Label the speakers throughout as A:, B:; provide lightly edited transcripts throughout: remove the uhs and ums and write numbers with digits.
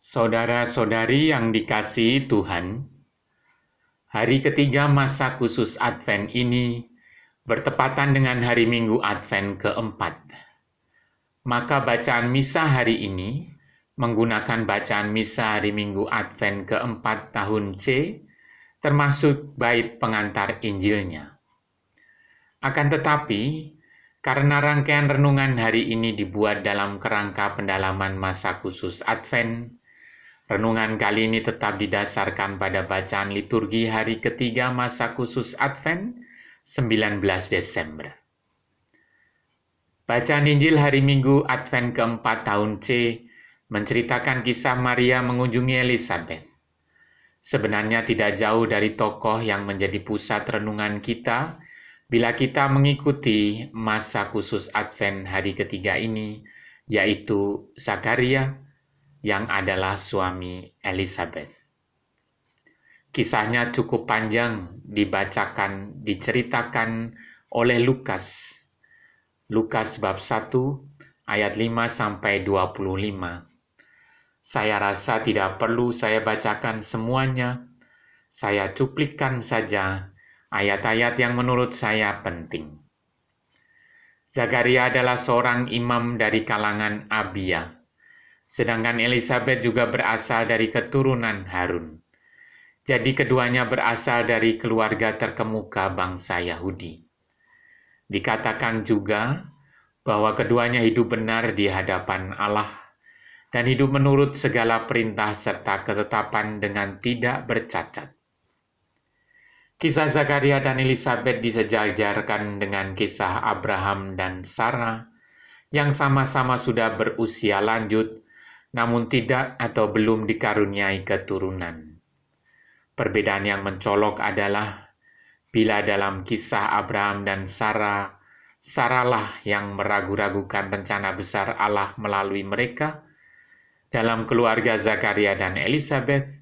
A: Saudara-saudari yang dikasihi Tuhan, hari ketiga masa khusus Advent ini bertepatan dengan hari Minggu Advent keempat. Maka bacaan misa hari ini menggunakan bacaan misa hari Minggu Advent keempat tahun C, termasuk bait pengantar Injilnya. Akan tetapi, karena rangkaian renungan hari ini dibuat dalam kerangka pendalaman masa khusus Advent, renungan kali ini tetap didasarkan pada bacaan liturgi hari ketiga masa khusus Advent 19 Desember. Bacaan Injil hari Minggu Advent keempat tahun C menceritakan kisah Maria mengunjungi Elizabeth. Sebenarnya tidak jauh dari tokoh yang menjadi pusat renungan kita bila kita mengikuti masa khusus Advent hari ketiga ini, yaitu Zakaria yang adalah suami Elizabeth. Kisahnya cukup panjang diceritakan oleh Lukas. Lukas bab 1 ayat 5-25. Saya rasa tidak perlu saya bacakan semuanya. Saya cuplikkan saja ayat-ayat yang menurut saya penting. Zakaria adalah seorang imam dari kalangan Abia. Sedangkan Elizabeth juga berasal dari keturunan Harun. Jadi keduanya berasal dari keluarga terkemuka bangsa Yahudi. Dikatakan juga bahwa keduanya hidup benar di hadapan Allah dan hidup menurut segala perintah serta ketetapan dengan tidak bercacat. Kisah Zakaria dan Elizabeth disejajarkan dengan kisah Abraham dan Sarah yang sama-sama sudah berusia lanjut namun tidak atau belum dikaruniai keturunan. Perbedaan yang mencolok adalah bila dalam kisah Abraham dan Sarah, Sarahlah yang meragu-ragukan rencana besar Allah melalui mereka. Dalam keluarga Zakaria dan Elizabeth,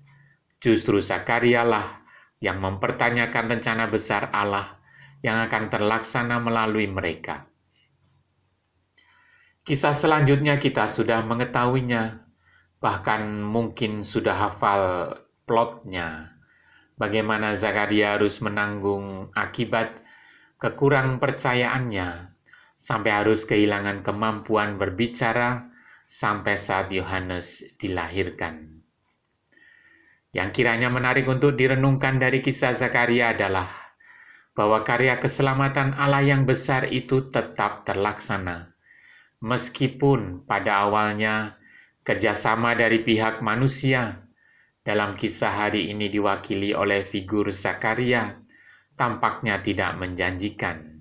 A: justru Zakarialah yang mempertanyakan rencana besar Allah yang akan terlaksana melalui mereka. Kisah selanjutnya kita sudah mengetahuinya, bahkan mungkin sudah hafal plotnya. Bagaimana Zakaria harus menanggung akibat kekurang percayaannya, sampai harus kehilangan kemampuan berbicara sampai saat Yohanes dilahirkan. Yang kiranya menarik untuk direnungkan dari kisah Zakaria adalah bahwa karya keselamatan Allah yang besar itu tetap terlaksana. Meskipun pada awalnya kerjasama dari pihak manusia dalam kisah hari ini diwakili oleh figur Zakaria tampaknya tidak menjanjikan.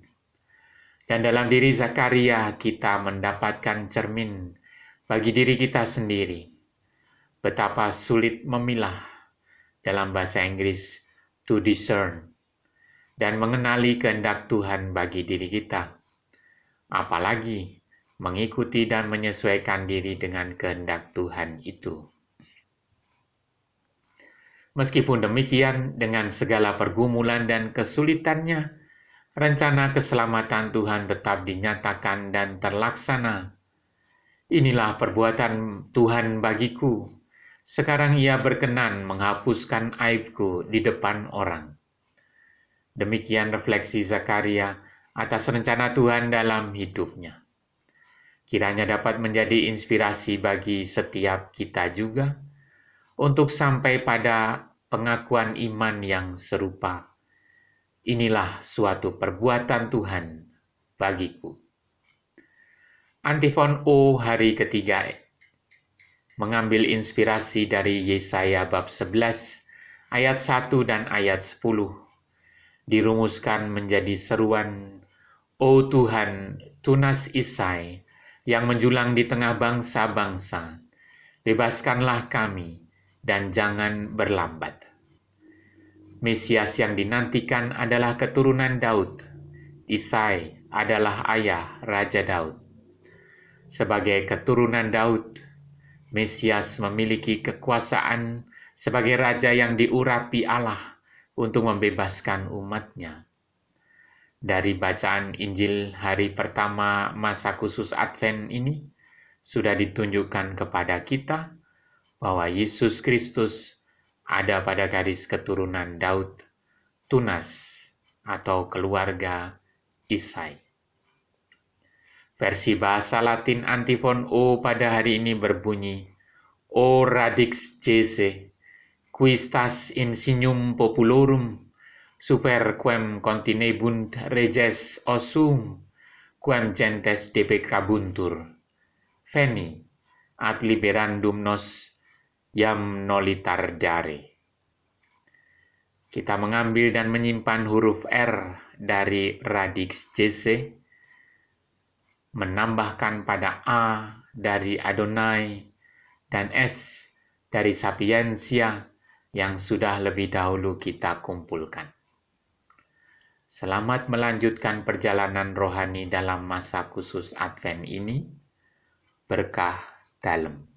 A: Dan dalam diri Zakaria kita mendapatkan cermin bagi diri kita sendiri. Betapa sulit memilah, dalam bahasa Inggris, to discern, dan mengenali kehendak Tuhan bagi diri kita. Apalagi mengikuti dan menyesuaikan diri dengan kehendak Tuhan itu. Meskipun demikian, dengan segala pergumulan dan kesulitannya, rencana keselamatan Tuhan tetap dinyatakan dan terlaksana. Inilah perbuatan Tuhan bagiku. Sekarang Ia berkenan menghapuskan aibku di depan orang. Demikian refleksi Zakaria atas rencana Tuhan dalam hidupnya. Kiranya dapat menjadi inspirasi bagi setiap kita juga untuk sampai pada pengakuan iman yang serupa. Inilah suatu perbuatan Tuhan bagiku. Antifon O hari ketiga mengambil inspirasi dari Yesaya bab 11 ayat 1 dan ayat 10. Dirumuskan menjadi seruan, "O Tuhan, tunas Isai yang menjulang di tengah bangsa-bangsa, bebaskanlah kami dan jangan berlambat." Mesias yang dinantikan adalah keturunan Daud. Isai adalah ayah Raja Daud. Sebagai keturunan Daud, Mesias memiliki kekuasaan sebagai raja yang diurapi Allah untuk membebaskan umatnya. Dari bacaan Injil hari pertama masa khusus Advent ini, sudah ditunjukkan kepada kita bahwa Yesus Kristus ada pada garis keturunan Daud, Tunas, atau keluarga Isai. Versi bahasa Latin antifon O pada hari ini berbunyi, O radix Jesse, quistas in signum populorum, super quem continebunt reges osum, quem gentes deprecabuntur. Veni, ad liberandum nos, iam nolitardare. Kita mengambil dan menyimpan huruf R dari radix Jesse, menambahkan pada A dari Adonai, dan S dari Sapiensia yang sudah lebih dahulu kita kumpulkan. Selamat melanjutkan perjalanan rohani dalam masa khusus Advent ini. Berkah dalam.